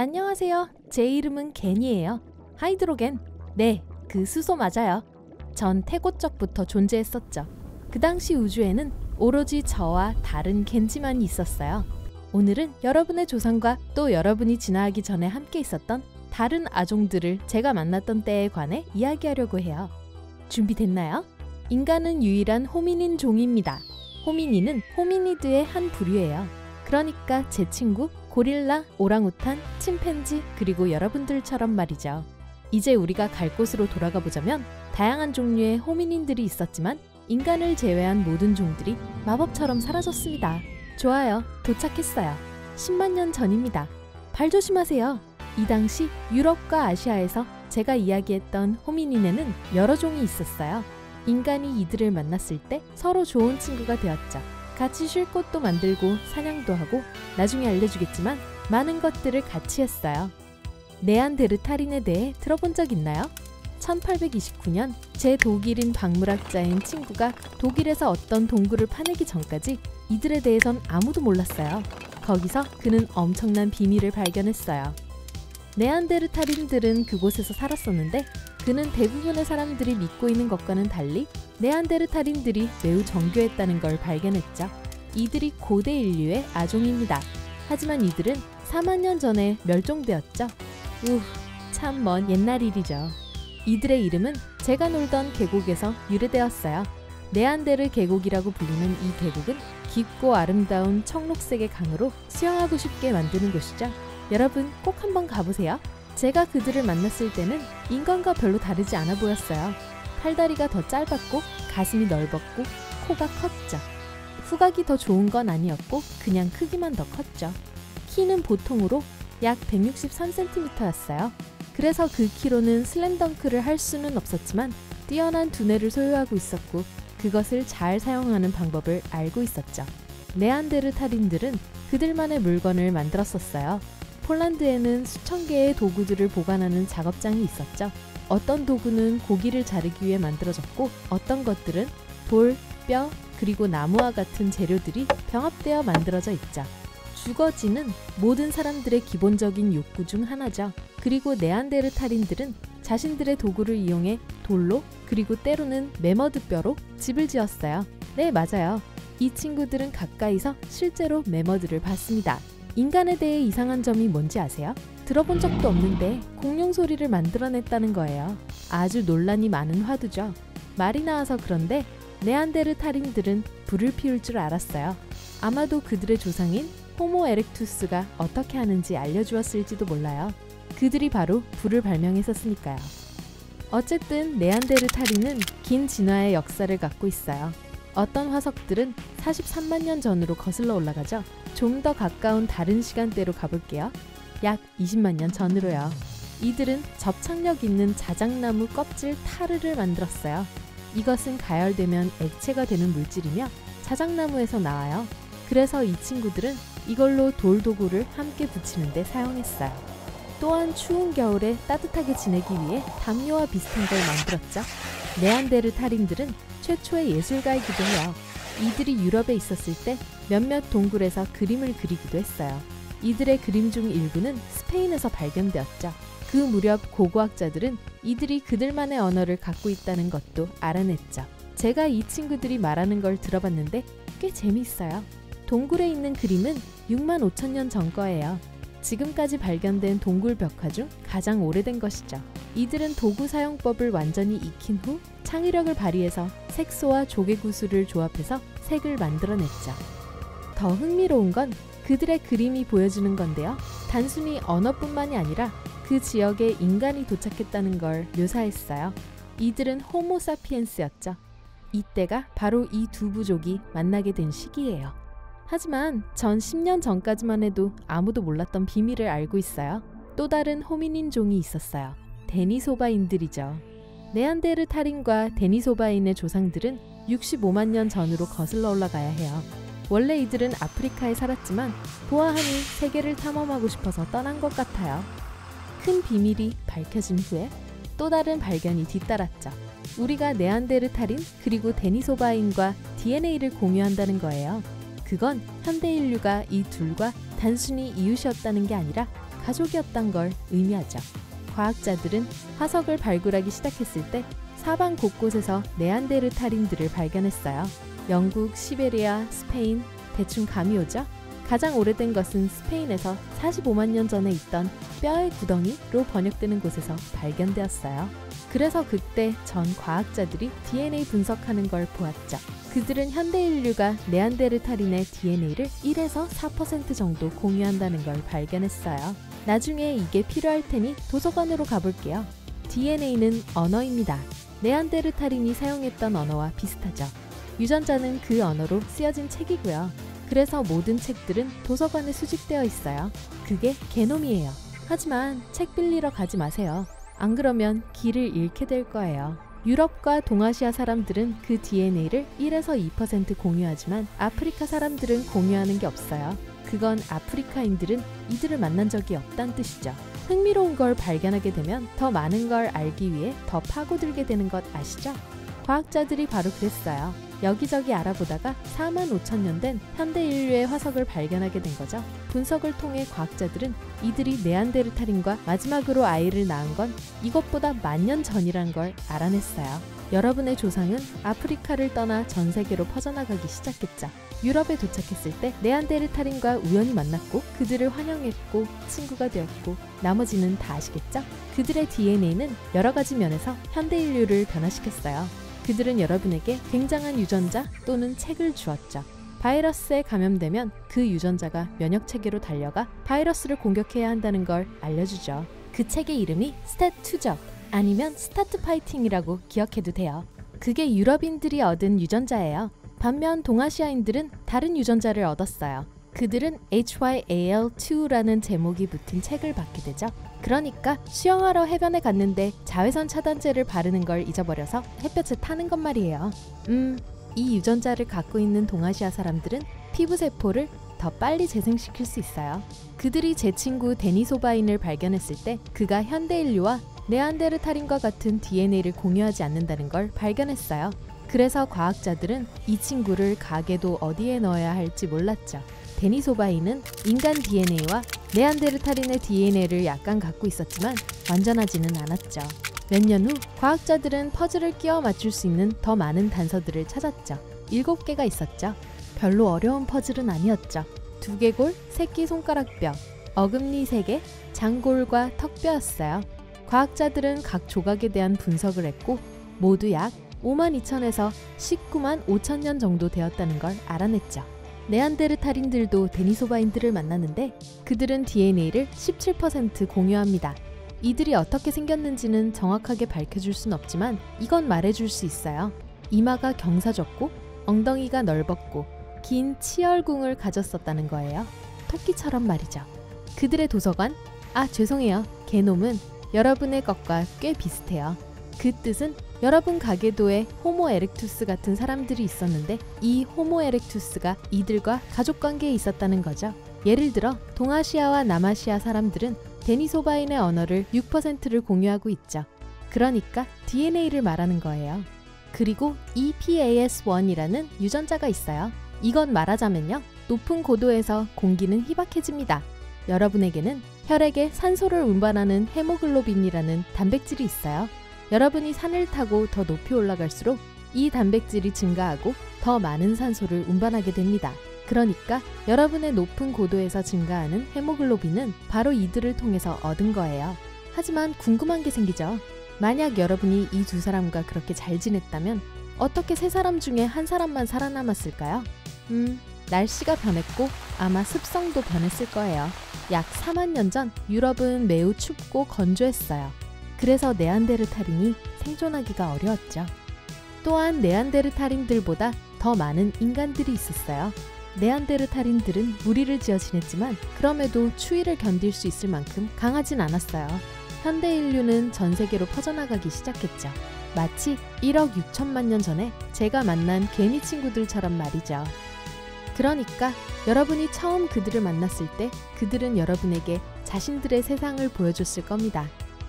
안녕하세요. 제 이름은 겐이에요. 하이드로겐. 네, 그 수소 맞아요. 전 태고적부터 존재했었죠. 그 당시 우주에는 오로지 저와 다른 겐지만이 있었어요. 오늘은 여러분의 조상과 또 여러분이 진화하기 전에 함께 있었던 다른 아종들을 제가 만났던 때에 관해 이야기하려고 해요. 준비됐나요? 인간은 유일한 호미닌 종입니다. 호미닌은 호미니드의 한 부류예요. 그러니까 제 친구, 고릴라, 오랑우탄, 침팬지, 그리고 여러분들처럼 말이죠. 이제 우리가 갈 곳으로 돌아가 보자면 다양한 종류의 호미닌들이 있었지만 인간을 제외한 모든 종들이 마법처럼 사라졌습니다. 좋아요, 도착했어요. 10만 년 전입니다. 발 조심하세요. 이 당시 유럽과 아시아에서 제가 이야기했던 호미닌에는 여러 종이 있었어요. 인간이 이들을 만났을 때 서로 좋은 친구가 되었죠. 같이 쉴 곳도 만들고 사냥도 하고 나중에 알려주겠지만 많은 것들을 같이 했어요. 네안데르탈인에 대해 들어본 적 있나요? 1829년 제 독일인 박물학자인 친구가 독일에서 어떤 동굴을 파내기 전까지 이들에 대해선 아무도 몰랐어요. 거기서 그는 엄청난 비밀을 발견했어요. 네안데르탈인들은 그곳에서 살았었는데 그는 대부분의 사람들이 믿고 있는 것과는 달리 네안데르탈인들이 매우 정교했다는 걸 발견했죠. 이들이 고대 인류의 아종입니다. 하지만 이들은 4만 년 전에 멸종되었죠. 참 먼 옛날 일이죠. 이들의 이름은 제가 놀던 계곡에서 유래되었어요. 네안데르 계곡이라고 불리는 이 계곡은 깊고 아름다운 청록색의 강으로 수영하고 싶게 만드는 곳이죠. 여러분 꼭 한번 가보세요. 제가 그들을 만났을 때는 인간과 별로 다르지 않아 보였어요. 팔다리가 더 짧았고 가슴이 넓었고 코가 컸죠. 후각이 더 좋은 건 아니었고 그냥 크기만 더 컸죠. 키는 보통으로 약 163cm였어요. 그래서 그 키로는 슬램덩크를 할 수는 없었지만 뛰어난 두뇌를 소유하고 있었고 그것을 잘 사용하는 방법을 알고 있었죠. 네안데르탈인들은 그들만의 물건을 만들었었어요. 폴란드에는 수천 개의 도구들을 보관하는 작업장이 있었죠. 어떤 도구는 고기를 자르기 위해 만들어졌고 어떤 것들은 돌, 뼈, 그리고 나무와 같은 재료들이 병합되어 만들어져 있죠. 주거지는 모든 사람들의 기본적인 욕구 중 하나죠. 그리고 네안데르탈인들은 자신들의 도구를 이용해 돌로 그리고 때로는 매머드 뼈로 집을 지었어요. 네, 맞아요. 이 친구들은 가까이서 실제로 매머드를 봤습니다. 인간에 대해 이상한 점이 뭔지 아세요? 들어본 적도 없는데 공룡 소리를 만들어냈다는 거예요. 아주 논란이 많은 화두죠. 말이 나와서 그런데 네안데르탈인들은 불을 피울 줄 알았어요. 아마도 그들의 조상인 호모 에렉투스가 어떻게 하는지 알려주었을지도 몰라요. 그들이 바로 불을 발명했었으니까요. 어쨌든 네안데르탈인은 긴 진화의 역사를 갖고 있어요. 어떤 화석들은 43만 년 전으로 거슬러 올라가죠. 좀 더 가까운 다른 시간대로 가볼게요. 약 20만 년 전으로요. 이들은 접착력 있는 자작나무 껍질 타르를 만들었어요. 이것은 가열되면 액체가 되는 물질이며 자작나무에서 나와요. 그래서 이 친구들은 이걸로 돌도구를 함께 붙이는 데 사용했어요. 또한 추운 겨울에 따뜻하게 지내기 위해 담요와 비슷한 걸 만들었죠. 네안데르탈인들은 최초의 예술가이기도 해요. 이들이 유럽에 있었을 때 몇몇 동굴에서 그림을 그리기도 했어요. 이들의 그림 중 일부는 스페인에서 발견되었죠. 그 무렵 고고학자들은 이들이 그들만의 언어를 갖고 있다는 것도 알아냈죠. 제가 이 친구들이 말하는 걸 들어봤는데 꽤 재미있어요. 동굴에 있는 그림은 6만 5천 년 전 거예요. 지금까지 발견된 동굴 벽화 중 가장 오래된 것이죠. 이들은 도구 사용법을 완전히 익힌 후 창의력을 발휘해서 색소와 조개구슬을 조합해서 색을 만들어냈죠. 더 흥미로운 건 그들의 그림이 보여주는 건데요. 단순히 언어뿐만이 아니라 그 지역에 인간이 도착했다는 걸 묘사했어요. 이들은 호모 사피엔스였죠. 이때가 바로 이 두 부족이 만나게 된 시기예요. 하지만 전 10년 전까지만 해도 아무도 몰랐던 비밀을 알고 있어요. 또 다른 호미닌 종이 있었어요. 데니소바인들이죠. 네안데르탈인과 데니소바인의 조상들은 65만 년 전으로 거슬러 올라가야 해요. 원래 이들은 아프리카에 살았지만 보아하니 세계를 탐험하고 싶어서 떠난 것 같아요. 큰 비밀이 밝혀진 후에 또 다른 발견이 뒤따랐죠. 우리가 네안데르탈인 그리고 데니소바인과 DNA를 공유한다는 거예요. 그건 현대 인류가 이 둘과 단순히 이웃이었다는 게 아니라 가족이었단 걸 의미하죠. 과학자들은 화석을 발굴하기 시작했을 때 사방 곳곳에서 네안데르탈인들을 발견했어요. 영국, 시베리아, 스페인, 대충 감이 오죠? 가장 오래된 것은 스페인에서 45만 년 전에 있던 뼈의 구덩이로 번역되는 곳에서 발견되었어요. 그래서 그때 전 과학자들이 DNA 분석하는 걸 보았죠. 그들은 현대 인류가 네안데르탈인의 DNA를 1에서 4% 정도 공유한다는 걸 발견했어요. 나중에 이게 필요할 테니 도서관으로 가볼게요. DNA는 언어입니다. 네안데르탈인이 사용했던 언어와 비슷하죠. 유전자는 그 언어로 쓰여진 책이고요. 그래서 모든 책들은 도서관에 수집되어 있어요. 그게 게놈이에요. 하지만 책 빌리러 가지 마세요. 안 그러면 길을 잃게 될 거예요. 유럽과 동아시아 사람들은 그 DNA를 1에서 2% 공유하지만 아프리카 사람들은 공유하는 게 없어요. 그건 아프리카인들은 이들을 만난 적이 없다는 뜻이죠. 흥미로운 걸 발견하게 되면 더 많은 걸 알기 위해 더 파고들게 되는 것 아시죠? 과학자들이 바로 그랬어요. 여기저기 알아보다가 4만 5천 년 된 현대 인류의 화석을 발견하게 된 거죠. 분석을 통해 과학자들은 이들이 네안데르탈인과 마지막으로 아이를 낳은 건 이것보다 10,000년 전이란 걸 알아냈어요. 여러분의 조상은 아프리카를 떠나 전 세계로 퍼져나가기 시작했죠. 유럽에 도착했을 때 네안데르탈인과 우연히 만났고 그들을 환영했고 친구가 되었고 나머지는 다 아시겠죠? 그들의 DNA는 여러 가지 면에서 현대 인류를 변화시켰어요. 그들은 여러분에게 굉장한 유전자 또는 책을 주었죠. 바이러스에 감염되면 그 유전자가 면역체계로 달려가 바이러스를 공격해야 한다는 걸 알려주죠. 그 책의 이름이 스탯2죠. 아니면 스타트 파이팅이라고 기억해도 돼요. 그게 유럽인들이 얻은 유전자예요. 반면 동아시아인들은 다른 유전자를 얻었어요. 그들은 HYAL2라는 제목이 붙은 책을 받게 되죠. 그러니까 수영하러 해변에 갔는데 자외선 차단제를 바르는 걸 잊어버려서 햇볕에 타는 것 말이에요. 이 유전자를 갖고 있는 동아시아 사람들은 피부세포를 더 빨리 재생시킬 수 있어요. 그들이 제 친구 데니소바인을 발견했을 때 그가 현대 인류와 네안데르탈인과 같은 DNA를 공유하지 않는다는 걸 발견했어요. 그래서 과학자들은 이 친구를 가게도 어디에 넣어야 할지 몰랐죠. 데니소바인은 인간 DNA와 네안데르탈인의 DNA를 약간 갖고 있었지만 완전하지는 않았죠. 몇 년 후 과학자들은 퍼즐을 끼워 맞출 수 있는 더 많은 단서들을 찾았죠. 7개가 있었죠. 별로 어려운 퍼즐은 아니었죠. 두개골, 새끼손가락뼈, 어금니 3개, 장골과 턱뼈였어요. 과학자들은 각 조각에 대한 분석을 했고 모두 약 52,000에서 19만 5천 년 정도 되었다는 걸 알아냈죠. 네안데르탈인들도 데니소바인들을 만났는데 그들은 DNA를 17% 공유합니다. 이들이 어떻게 생겼는지는 정확하게 밝혀줄 순 없지만 이건 말해줄 수 있어요. 이마가 경사졌고 엉덩이가 넓었고 긴 치열궁을 가졌었다는 거예요. 토끼처럼 말이죠. 그들의 도서관? 죄송해요. 게놈은 여러분의 것과 꽤 비슷해요. 그 뜻은 여러분 가게도에 호모 에렉투스 같은 사람들이 있었는데 이 호모 에렉투스가 이들과 가족관계에 있었다는 거죠. 예를 들어 동아시아와 남아시아 사람들은 데니소바인의 언어를 6%를 공유하고 있죠. 그러니까 DNA를 말하는 거예요. 그리고 EPAS1이라는 유전자가 있어요. 이건 말하자면요. 높은 고도에서 공기는 희박해집니다. 여러분에게는 혈액에 산소를 운반하는 헤모글로빈이라는 단백질이 있어요. 여러분이 산을 타고 더 높이 올라갈수록 이 단백질이 증가하고 더 많은 산소를 운반하게 됩니다. 그러니까 여러분의 높은 고도에서 증가하는 헤모글로빈은 바로 이들을 통해서 얻은 거예요. 하지만 궁금한 게 생기죠. 만약 여러분이 이 두 사람과 그렇게 잘 지냈다면 어떻게 세 사람 중에 한 사람만 살아남았을까요? 날씨가 변했고 아마 습성도 변했을 거예요. 약 4만 년 전 유럽은 매우 춥고 건조했어요. 그래서 네안데르탈인이 생존하기가 어려웠죠. 또한 네안데르탈인들보다 더 많은 인간들이 있었어요. 네안데르탈인들은 무리를 지어 지냈지만 그럼에도 추위를 견딜 수 있을 만큼 강하진 않았어요. 현대 인류는 전 세계로 퍼져나가기 시작했죠. 마치 1억 6천만 년 전에 제가 만난 개미 친구들처럼 말이죠. 그러니까 여러분이 처음 그들을 만났을 때 그들은 여러분에게 자신들의 세상을 보여줬을 겁니다.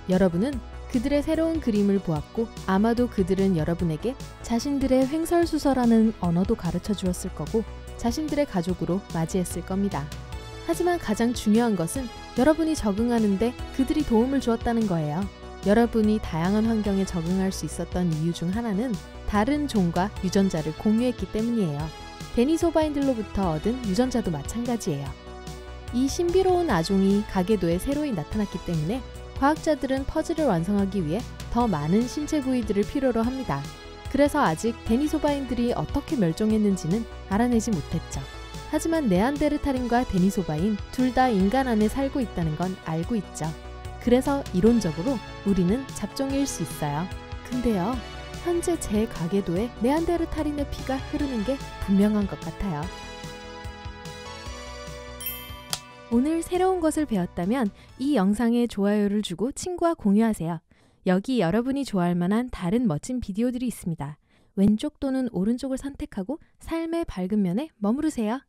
여러분은 그들의 새로운 그림을 보았고 아마도 그들은 여러분에게 자신들의 횡설수설하는 언어도 가르쳐 주었을 거고 자신들의 가족으로 맞이했을 겁니다. 하지만 가장 중요한 것은 여러분이 적응하는데 그들이 도움을 주었다는 거예요. 여러분이 다양한 환경에 적응할 수 있었던 이유 중 하나는 다른 종과 유전자를 공유했기 때문이에요. 데니소바인들로부터 얻은 유전자도 마찬가지예요. 이 신비로운 아종이 가계도에 새로이 나타났기 때문에 과학자들은 퍼즐을 완성하기 위해 더 많은 신체 부위들을 필요로 합니다. 그래서 아직 데니소바인들이 어떻게 멸종했는지는 알아내지 못했죠. 하지만 네안데르탈인과 데니소바인 둘 다 인간 안에 살고 있다는 건 알고 있죠. 그래서 이론적으로 우리는 잡종일 수 있어요. 근데요, 현재 제 가계도에 네안데르탈인의 피가 흐르는 게 분명한 것 같아요. 오늘 새로운 것을 배웠다면 이 영상에 좋아요를 주고 친구와 공유하세요. 여기 여러분이 좋아할 만한 다른 멋진 비디오들이 있습니다. 왼쪽 또는 오른쪽을 선택하고 삶의 밝은 면에 머무르세요.